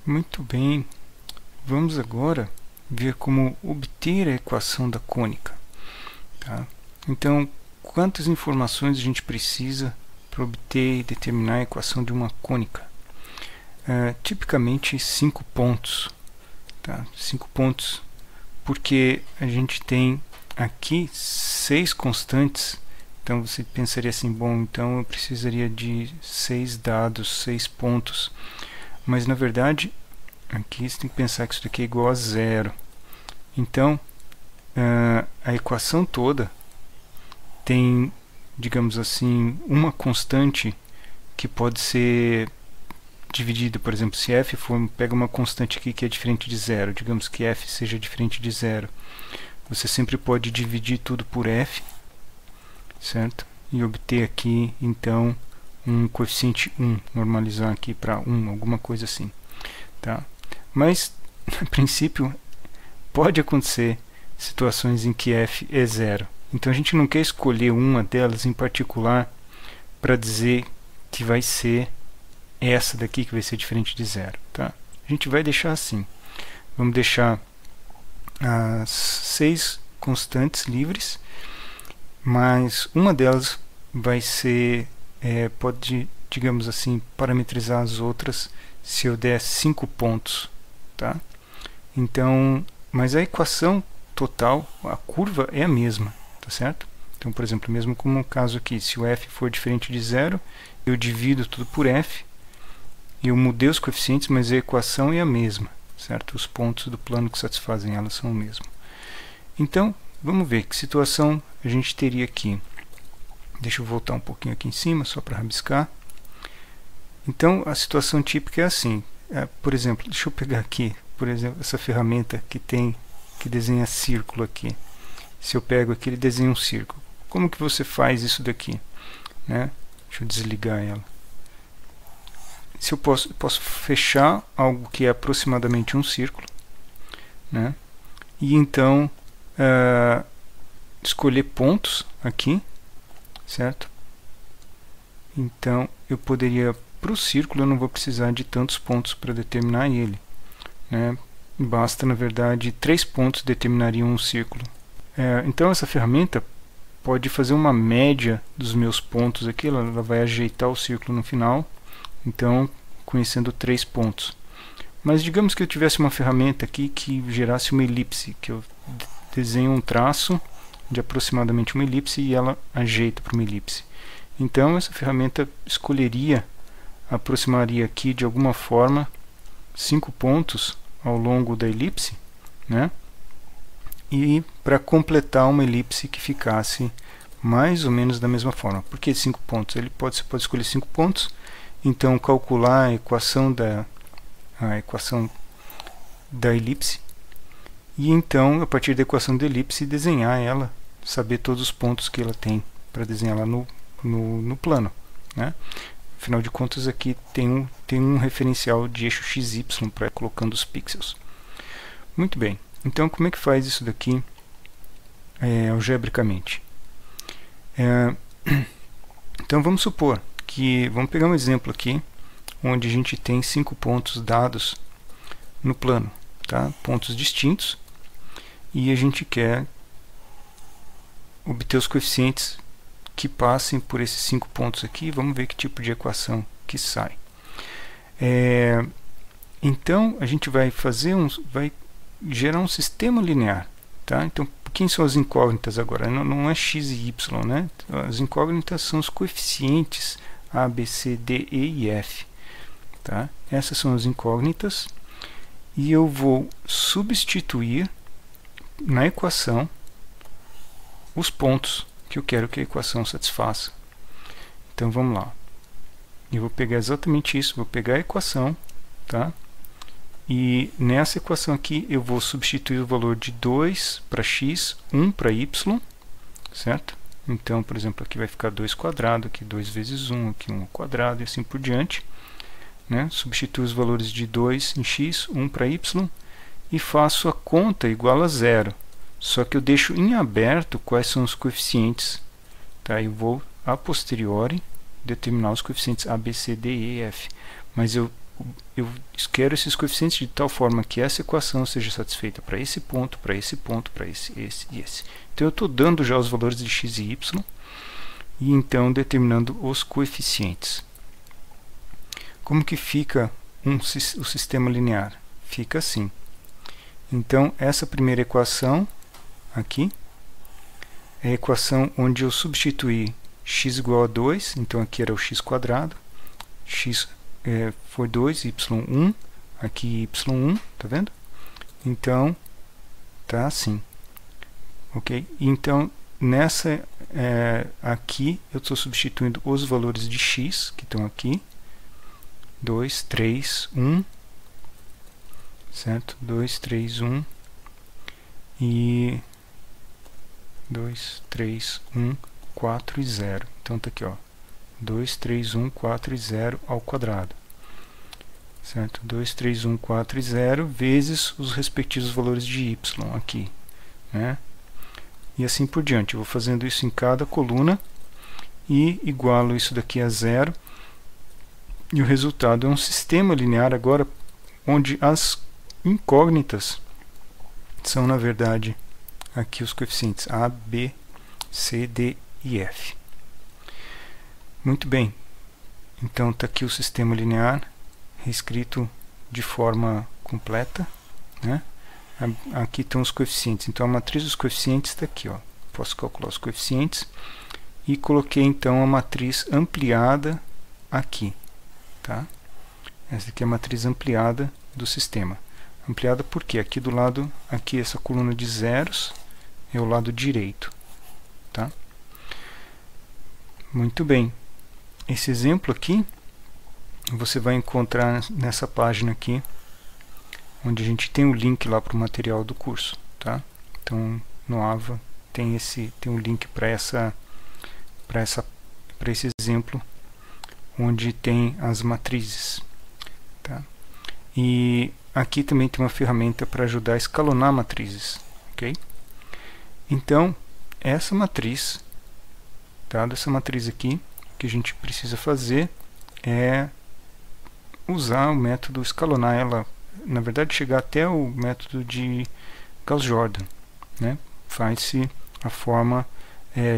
Muito bem, vamos agora ver como obter a equação da cônica. Tá? Então, quantas informações a gente precisa para obter e determinar a equação de uma cônica? Tipicamente 5 pontos. Tá? 5 pontos, porque a gente tem aqui 6 constantes. Então você pensaria assim, bom, então eu precisaria de 6 dados, 6 pontos. Mas na verdade, aqui você tem que pensar que isso daqui é igual a zero. Então, a equação toda tem, digamos assim, uma constante que pode ser dividida. Por exemplo, se f for, pega uma constante aqui que é diferente de zero, digamos que f seja diferente de zero. Você sempre pode dividir tudo por f, certo? E obter aqui, então, um coeficiente 1, normalizar aqui para 1, alguma coisa assim. Tá? Mas, a princípio, pode acontecer situações em que f é zero. Então a gente não quer escolher uma delas em particular para dizer que vai ser essa daqui que vai ser diferente de zero. Tá? A gente vai deixar assim. Vamos deixar as 6 constantes livres, mas uma delas vai ser, pode, digamos assim, parametrizar as outras se eu der 5 pontos. Tá? Então, mas a equação total, a curva é a mesma, tá certo? Então, por exemplo, mesmo como no caso aqui, se o f for diferente de zero, eu divido tudo por f, eu mudei os coeficientes, mas a equação é a mesma, certo? Os pontos do plano que satisfazem ela são o mesmo. Então, vamos ver que situação a gente teria aqui. Deixa eu voltar um pouquinho aqui em cima, só para rabiscar. Então, a situação típica é assim. Por exemplo, deixa eu pegar aqui, por exemplo, essa ferramenta que desenha círculo aqui. Se eu pego aqui, ele desenha um círculo. Como que você faz isso daqui? Né? Deixa eu desligar ela. Se eu posso fechar algo que é aproximadamente um círculo, né? E então escolher pontos aqui, certo? Então eu poderia, para o círculo, eu não vou precisar de tantos pontos para determinar ele, né? Basta, na verdade, 3 pontos determinariam um círculo. Então essa ferramenta pode fazer uma média dos meus pontos aqui, ela vai ajeitar o círculo no final, então conhecendo 3 pontos. Mas digamos que eu tivesse uma ferramenta aqui que gerasse uma elipse, que eu desenho um traço de aproximadamente uma elipse e ela ajeita para uma elipse. Então essa ferramenta aproximaria aqui de alguma forma 5 pontos ao longo da elipse, né? E para completar uma elipse que ficasse mais ou menos da mesma forma. Por que 5 pontos? Você pode escolher 5 pontos, então calcular a equação da elipse, e então, a partir da equação da elipse, desenhar ela, saber todos os pontos que ela tem para desenhar lá no plano. Né? Afinal de contas, aqui tem um referencial de eixo XY para colocando os pixels. Muito bem. Então, como é que faz isso daqui algebricamente? Então, vamos supor que, vamos pegar um exemplo aqui, onde a gente tem 5 pontos dados no plano, tá? Pontos distintos, e a gente quer obter os coeficientes que passem por esses 5 pontos aqui. Vamos ver que tipo de equação que sai. Então, a gente vai gerar um sistema linear, tá? Então, quem são as incógnitas agora? Não é x e y, né? As incógnitas são os coeficientes a, b, c, d, e e f, tá? Essas são as incógnitas, e eu vou substituir na equação os pontos que eu quero que a equação satisfaça. Então vamos lá. Eu vou pegar exatamente isso, vou pegar a equação, tá? E nessa equação aqui eu vou substituir o valor de 2 para x, 1 para y, certo? Então, por exemplo, aqui vai ficar 2 quadrado, aqui 2 vezes 1, aqui 1 ao quadrado e assim por diante. Né? Substituo os valores de 2 em x, 1 para y, e faço a conta igual a zero. Só que eu deixo em aberto quais são os coeficientes. Tá? Eu vou, a posteriori, determinar os coeficientes a, b, c, d, e, f. Mas eu quero esses coeficientes de tal forma que essa equação seja satisfeita para esse ponto, para esse ponto, para esse e esse. Então eu estou dando já os valores de x e y e então determinando os coeficientes. Como que fica o sistema linear? Fica assim. Então essa primeira equação aqui é a equação onde eu substituí x igual a 2, então aqui era o x quadrado, x foi 2, y1, aqui y1, tá vendo? Então, tá assim. Ok? Então, nessa aqui, eu estou substituindo os valores de x, que estão aqui, 2, 3, 1, certo? 2, 3, 1, e 2, 3, 1, 4 e 0. Então tá aqui, ó, 2, 3, 1, 4 e 0 ao quadrado. Certo? 2, 3, 1, 4 e 0 vezes os respectivos valores de y aqui, né? E assim por diante. Eu vou fazendo isso em cada coluna e igualo isso daqui a 0. E o resultado é um sistema linear agora onde as incógnitas são, na verdade, aqui os coeficientes A, B, C, D e F. Muito bem. Então está aqui o sistema linear reescrito de forma completa, né? Aqui estão os coeficientes. Então a matriz dos coeficientes está aqui, ó. Posso calcular os coeficientes e coloquei então a matriz ampliada aqui, tá? Essa aqui é a matriz ampliada do sistema. Ampliada porque aqui do lado, aqui essa coluna de zeros é o lado direito, tá? Muito bem. Esse exemplo aqui você vai encontrar nessa página aqui, onde a gente tem o link lá para o material do curso, tá? Então no AVA tem um link para esse exemplo, onde tem as matrizes, tá? E aqui também tem uma ferramenta para ajudar a escalonar matrizes, ok? Então essa matriz, tá? Dessa matriz aqui, o que a gente precisa fazer é usar o método escalonar ela, na verdade chegar até o método de Gauss-Jordan, né? Faz-se a forma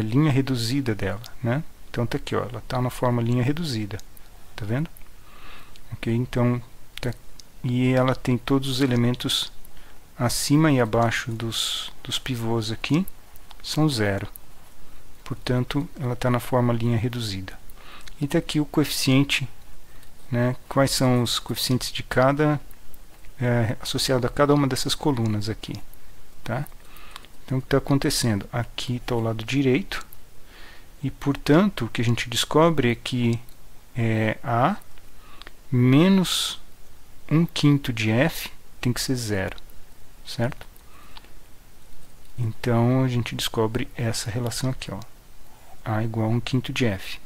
linha reduzida dela, né? Então tá aqui, ó, ela está na forma linha reduzida, tá vendo? Ok, então e ela tem todos os elementos acima e abaixo dos pivôs aqui são zero, portanto ela está na forma linha reduzida. E está aqui o coeficiente, né? Quais são os coeficientes de cada associado a cada uma dessas colunas aqui, tá? Então o que está acontecendo? Aqui está o lado direito e portanto o que a gente descobre é que A menos 1/5 de F tem que ser zero, certo? Então a gente descobre essa relação aqui, ó, A igual a 1/5 de F.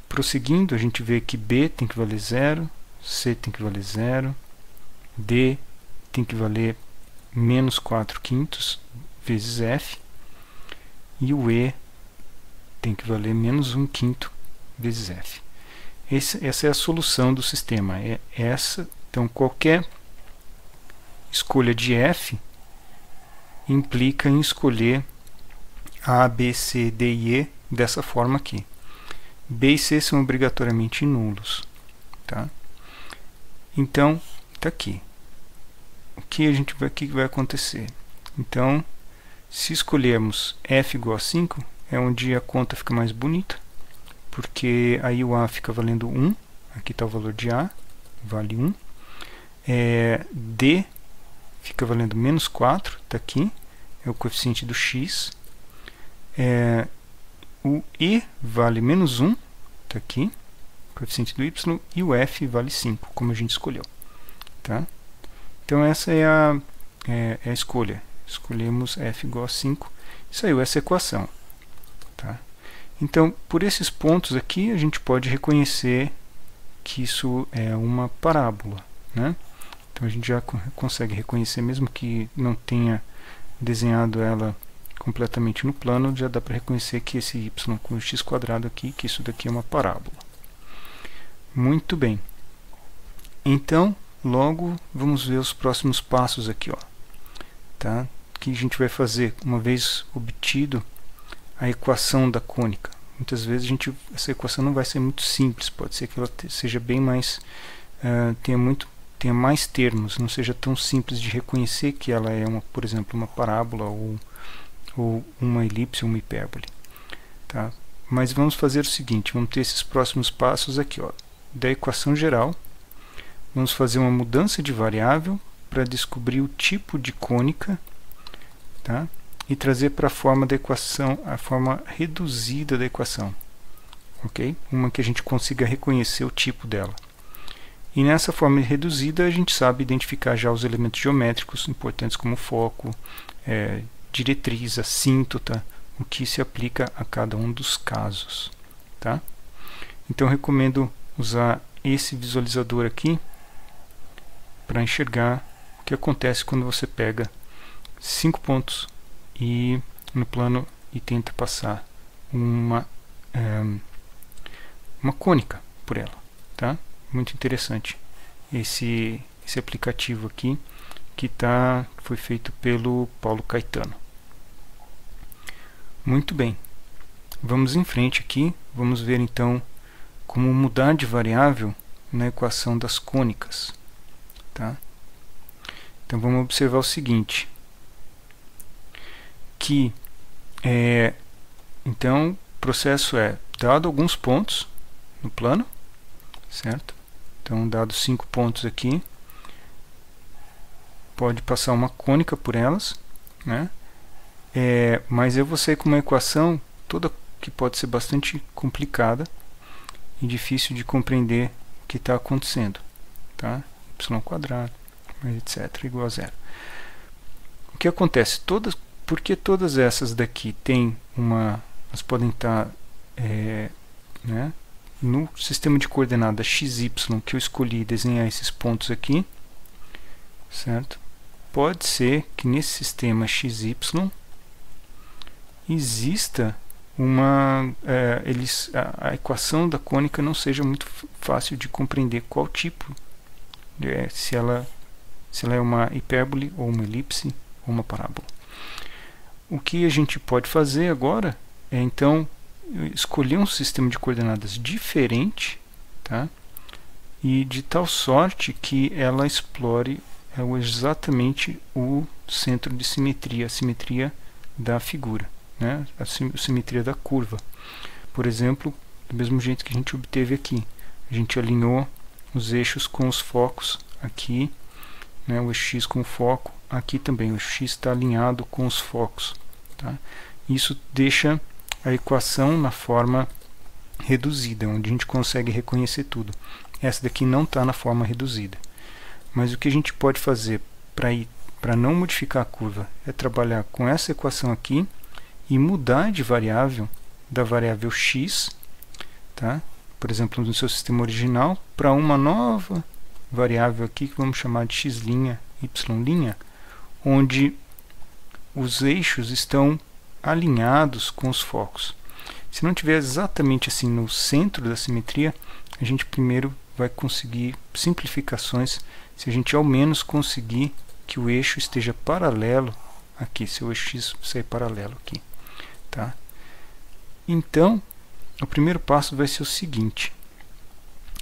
Prosseguindo, a gente vê que B tem que valer 0, C tem que valer 0, D tem que valer menos 4/5 vezes F, e o E tem que valer menos 1/5 vezes F. Essa é a solução do sistema. Então, qualquer escolha de F implica em escolher A, B, C, D e E dessa forma aqui. B e C são obrigatoriamente nulos, tá? Então, está aqui. O que vai acontecer? Então, se escolhermos F igual a 5, é onde a conta fica mais bonita, porque aí o A fica valendo 1, aqui está o valor de A, vale 1. D fica valendo menos 4, está aqui, é o coeficiente do x. O E vale menos 1, está aqui, coeficiente do y, e o F vale 5, como a gente escolheu, tá? Então essa é a escolha. Escolhemos F igual a 5, e saiu essa equação, tá? Então, por esses pontos aqui, a gente pode reconhecer que isso é uma parábola, né? Então a gente já consegue reconhecer, mesmo que não tenha desenhado ela completamente no plano, já dá para reconhecer que esse y com o x² aqui, que isso daqui é uma parábola. Muito bem. Então, logo vamos ver os próximos passos aqui, ó, tá? O que a gente vai fazer uma vez obtido a equação da cônica? Muitas vezes essa equação não vai ser muito simples, pode ser que ela seja bem mais tenha mais termos, não seja tão simples de reconhecer que ela é por exemplo, uma parábola ou uma elipse ou uma hipérbole, tá? Mas vamos fazer o seguinte, vamos ter esses próximos passos aqui, ó, da equação geral. Vamos fazer uma mudança de variável para descobrir o tipo de cônica, tá? E trazer para a forma da equação, a forma reduzida da equação, ok? Uma que a gente consiga reconhecer o tipo dela. E nessa forma reduzida a gente sabe identificar já os elementos geométricos importantes como foco, diretriz, assíntota, o que se aplica a cada um dos casos, tá? Então eu recomendo usar esse visualizador aqui para enxergar o que acontece quando você pega 5 pontos no plano e tenta passar uma cônica por ela, tá? Muito interessante esse aplicativo aqui que foi feito pelo Paulo Caetano. Muito bem, vamos em frente aqui, vamos ver então como mudar de variável na equação das cônicas, tá? Então vamos observar o seguinte, que então o processo dado alguns pontos no plano, certo? Então dado 5 pontos aqui, pode passar uma cônica por elas, né? Mas eu vou sair com uma equação toda que pode ser bastante complicada e difícil de compreender o que está acontecendo, tá? Y², etc, igual a zero. O que acontece? Porque todas essas daqui têm elas podem estar né, no sistema de coordenadas XY que eu escolhi desenhar esses pontos aqui, certo? Pode ser que nesse sistema XY exista a equação da cônica não seja muito fácil de compreender qual tipo, se ela é uma hipérbole ou uma elipse ou uma parábola. O que a gente pode fazer agora é então escolher um sistema de coordenadas diferente, tá? E de tal sorte que ela explore exatamente o centro de simetria, a simetria da figura, né? A simetria da curva. Por exemplo, do mesmo jeito que a gente obteve aqui, a gente alinhou os eixos com os focos aqui, né? O eixo X com o foco, aqui também o X está alinhado com os focos, tá? Isso deixa a equação na forma reduzida, onde a gente consegue reconhecer tudo. Essa daqui não está na forma reduzida. Mas o que a gente pode fazer para não modificar a curva é trabalhar com essa equação aqui e mudar de variável, da variável x, tá? Por exemplo, no seu sistema original, para uma nova variável aqui que vamos chamar de x', y', onde os eixos estão alinhados com os focos. Se não tiver exatamente assim no centro da simetria, a gente primeiro vai conseguir simplificações se a gente ao menos conseguir que o eixo esteja paralelo aqui, se o eixo X sair paralelo aqui, tá? Então, o primeiro passo vai ser o seguinte: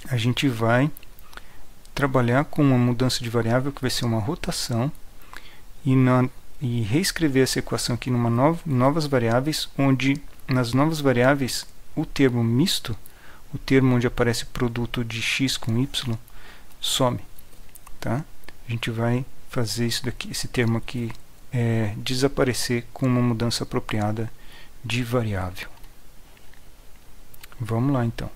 a gente vai trabalhar com uma mudança de variável que vai ser uma rotação e reescrever essa equação aqui numa novas variáveis, onde nas novas variáveis o termo misto, o termo onde aparece produto de x com y, some, tá? A gente vai fazer isso daqui, esse termo aqui desaparecer com uma mudança apropriada de variável. Vamos lá então.